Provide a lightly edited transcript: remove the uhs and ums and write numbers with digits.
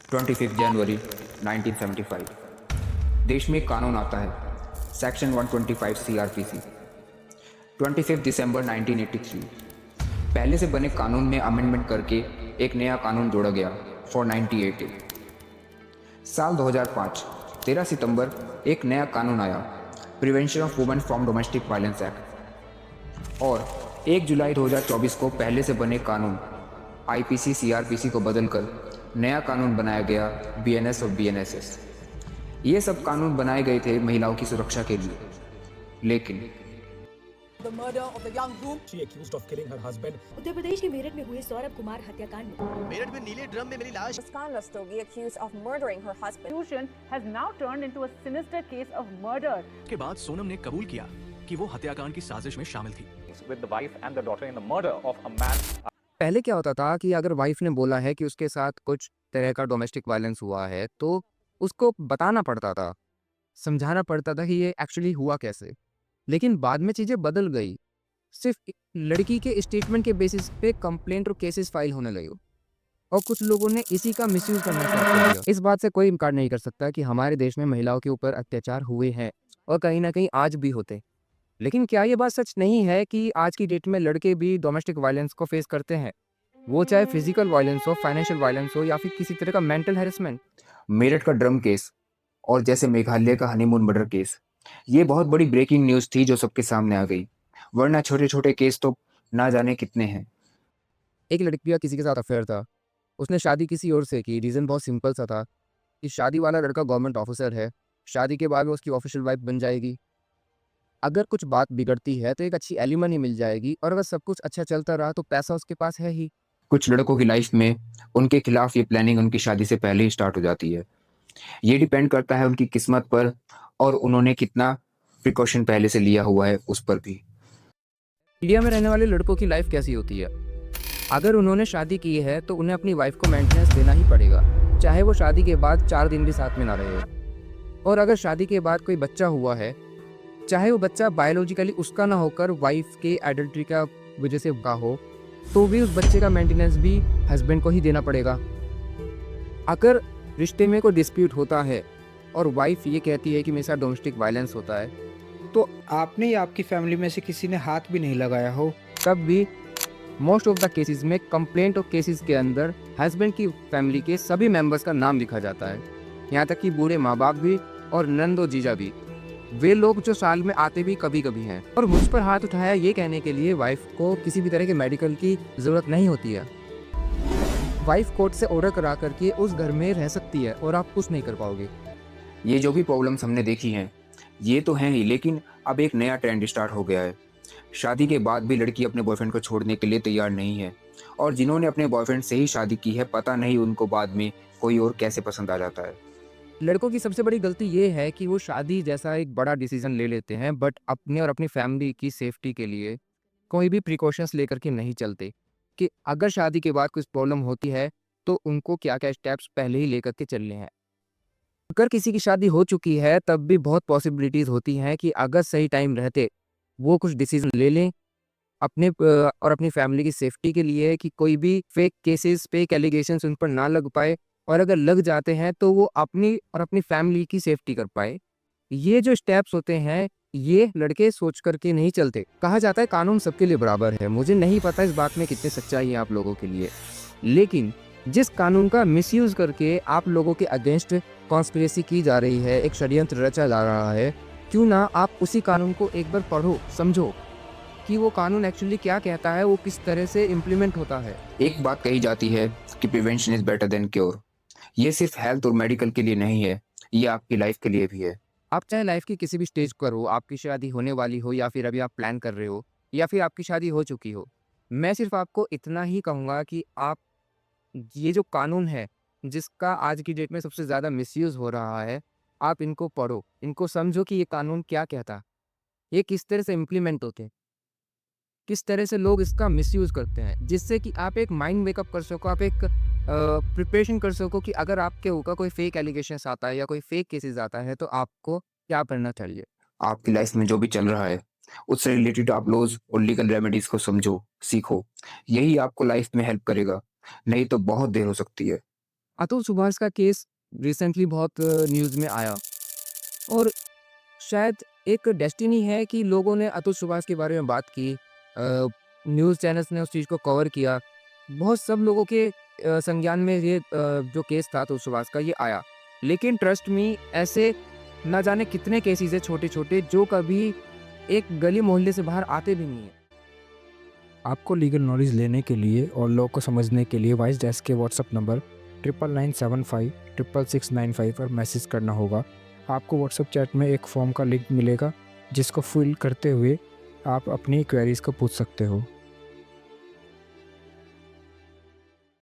25 जनवरी 1975 देश में एक कानून आता है, सेक्शन 125 सीआरपीसी। 25 दिसंबर 1983 पहले से बने कानून में अमेंडमेंट करके एक नया कानून जोड़ा गया फॉर 98A। साल 2005 13 सितंबर एक नया कानून आया, prevention of women from domestic violence act. और 1 जुलाई 2024 को पहले से बने कानून आईपीसी सीआरपीसी को बदलकर नया कानून बनाया गया, बीएनएस और बीएनएसएस। ये सब कानून बनाए गए थे महिलाओं की सुरक्षा के लिए, लेकिन The murder of the young groom. She accused of killing her husband. Uttar Pradesh के मेरठ में हुए सौरभ कुमार हत्याकांड में मेरठ में नीले ड्रम में मिली लाश। Muskan Rastogi accused of murdering her husband. Prostitution has now turned into a sinister case of murder. के बाद सोनम ने कबूल किया कि वो हत्याकांड की साजिश में शामिल थी। With the wife and the daughter in the murder of a man. पहले क्या होता था कि अगर वाइफ ने बोला है कि उसके साथ कुछ तरह का डोमेस्टिक वायलेंस हुआ है तो उसको बताना पड़ता था, समझाना पड़ता था कि ये एक्चुअली हुआ कैसे। लेकिन बाद में चीज़ें बदल गई, सिर्फ एक लड़की के स्टेटमेंट के बेसिस पे कंप्लेंट और केसेस फाइल होने लगे और कुछ लोगों ने इसी का मिसयूज करना स्टार्ट कर दिया। इस बात से कोई इनकार नहीं कर सकता कि हमारे देश में महिलाओं के ऊपर अत्याचार हुए हैं और कहीं ना कहीं आज भी होते। लेकिन क्या ये बात सच नहीं है कि आज की डेट में लड़के भी डोमेस्टिक वायलेंस को फेस करते हैं, वो चाहे फिजिकल वायलेंस हो, फाइनेंशियल वायलेंस हो या फिर किसी तरह का मेंटल हैरेसमेंट। मेरठ का ड्रम केस और जैसे मेघालय का हनीमून मर्डर केस, ये बहुत बड़ी ब्रेकिंग न्यूज़ थी जो सबके सामने आ गई, वरना छोटे छोटे केस तो ना जाने कितने हैं। एक लड़की का किसी के साथ अफेयर था, उसने शादी किसी और से की। रीज़न बहुत सिंपल सा था कि शादी वाला लड़का गवर्नमेंट ऑफिसर है, शादी के बाद वो उसकी ऑफिशियल वाइफ बन जाएगी। अगर कुछ बात बिगड़ती है तो एक अच्छी एलिमनी मिल जाएगी और अगर सब कुछ अच्छा चलता रहा तो पैसा उसके पास है ही। कुछ लड़कों की लाइफ में उनके खिलाफ ये प्लानिंग उनकी शादी से पहले ही स्टार्ट हो जाती है। ये डिपेंड करता है उनकी किस्मत पर और उन्होंने कितना प्रिकॉशन पहले से लिया हुआ है उस पर भी। इंडिया में रहने वाले लड़कों की लाइफ कैसी होती है? अगर उन्होंने शादी की है तो उन्हें अपनी वाइफ को मेंटेनेंस देना ही पड़ेगा, चाहे वो शादी के बाद 4 दिन भी साथ में ना रहे। और अगर शादी के बाद कोई बच्चा हुआ है, चाहे वो बच्चा बायोलॉजिकली उसका ना होकर वाइफ के एडल्ट्री का वजह से हुआ हो, तो भी उस बच्चे का मेंटेनेंस भी हस्बैंड को ही देना पड़ेगा। अगर रिश्ते में कोई डिस्प्यूट होता है और वाइफ ये कहती है कि मेरे साथ डोमेस्टिक वायलेंस होता है, तो आपने या आपकी फैमिली में से किसी ने हाथ भी नहीं लगाया हो, तब भी मोस्ट ऑफ द केसेस में कंप्लेंट और केसेस के अंदर हस्बैंड की फैमिली के सभी मेंबर्स का नाम लिखा जाता है, यहाँ तक कि बूढ़े माँ बाप भी और नंद और जीजा भी, वे लोग जो साल में आते भी कभी कभी हैं। और मुझ पर हाथ उठाया ये कहने के लिए वाइफ को किसी भी तरह के मेडिकल की ज़रूरत नहीं होती है। वाइफ कोर्ट से ऑर्डर करा करके उस घर में रह सकती है और आप कुछ नहीं कर पाओगे। ये जो भी प्रॉब्लम्स हमने देखी हैं ये तो हैं ही, लेकिन अब एक नया ट्रेंड स्टार्ट हो गया है। शादी के बाद भी लड़की अपने बॉयफ्रेंड को छोड़ने के लिए तैयार नहीं है, और जिन्होंने अपने बॉयफ्रेंड से ही शादी की है पता नहीं उनको बाद में कोई और कैसे पसंद आ जाता है। लड़कों की सबसे बड़ी गलती ये है कि वो शादी जैसा एक बड़ा डिसीजन ले लेते हैं बट अपने और अपनी फैमिली की सेफ्टी के लिए कोई भी प्रिकॉशंस लेकर के नहीं चलते कि अगर शादी के बाद कुछ प्रॉब्लम होती है तो उनको क्या क्या स्टेप्स पहले ही लेकर के चलने हैं। अगर किसी की शादी हो चुकी है तब भी बहुत पॉसिबिलिटीज़ होती हैं कि अगर सही टाइम रहते वो कुछ डिसीजन ले लें अपने और अपनी फैमिली की सेफ्टी के लिए, कि कोई भी फेक केसेस फेक एलिगेशंस उन पर ना लग पाए, और अगर लग जाते हैं तो वो अपनी और अपनी फैमिली की सेफ्टी कर पाए। ये जो स्टेप्स होते हैं ये लड़के सोच करके नहीं चलते। कहा जाता है कानून सबके लिए बराबर है, मुझे नहीं पता इस बात में कितनी सच्चाई है आप लोगों के लिए, लेकिन जिस कानून का मिसयूज करके आप लोगों के अगेंस्ट कॉन्स्पिरेसी की जा रही है, एक षड्यंत्र रचा जा रहा है, क्यों ना आप उसी कानून को एक बार पढ़ो, समझो कि वो कानून एक्चुअली क्या कहता है, वो किस तरह से इम्प्लीमेंट होता है। एक बात कही जाती है कि prevention is better than cure. ये सिर्फ हेल्थ और मेडिकल के लिए नहीं है, ये आपकी लाइफ के लिए भी है। आप चाहे लाइफ की किसी भी स्टेज पर हो, आपकी शादी होने वाली हो या फिर अभी आप प्लान कर रहे हो या फिर आपकी शादी हो चुकी हो, मैं सिर्फ आपको इतना ही कहूँगा कि आप ये जो कानून है जिसका आज की डेट में सबसे ज़्यादा मिसयूज़ हो रहा है, आप इनको पढ़ो, इनको समझो कि ये कानून क्या कहता, ये किस तरह से इम्प्लीमेंट होते हैं, किस तरह से लोग इसका मिसयूज़ करते हैं, जिससे कि आप एक माइंड मेकअप कर सको, आप एक प्रिपरेशन कर सको कि अगर आपके ऊपर कोई फेक एलिगेशंस आता है या कोई फेक केसेस आता है तो आपको क्या करना चाहिए। आपकी लाइफ में जो भी चल रहा है उससे रिलेटेड आप लॉज और लीगल रेमेडीज को समझो, सीखो, यही आपको लाइफ में हेल्प करेगा, नहीं तो बहुत देर हो सकती है। अतुल सुभाष का केस रिसेंटली बहुत न्यूज़ में आया और शायद एक डेस्टिनी है कि लोगों ने अतुल सुभाष के बारे में बात की, न्यूज़ चैनल्स ने उस चीज़ को कवर किया, बहुत सब लोगों के संज्ञान में ये जो केस था अतुल सुभाष का ये आया। लेकिन ट्रस्ट मी ऐसे ना जाने कितने केसेस है छोटे-छोटे जो कभी एक गली मोहल्ले से बाहर आते भी नहीं है। आपको लीगल नॉलेज लेने के लिए और लॉ को समझने के लिए वाइस डेस्क के व्हाट्सएप नंबर 9975 पर मैसेज करना होगा। आपको व्हाट्सएप चैट में एक फॉर्म का लिंक मिलेगा जिसको फिल करते हुए आप अपनी क्वेरीज को पूछ सकते हो।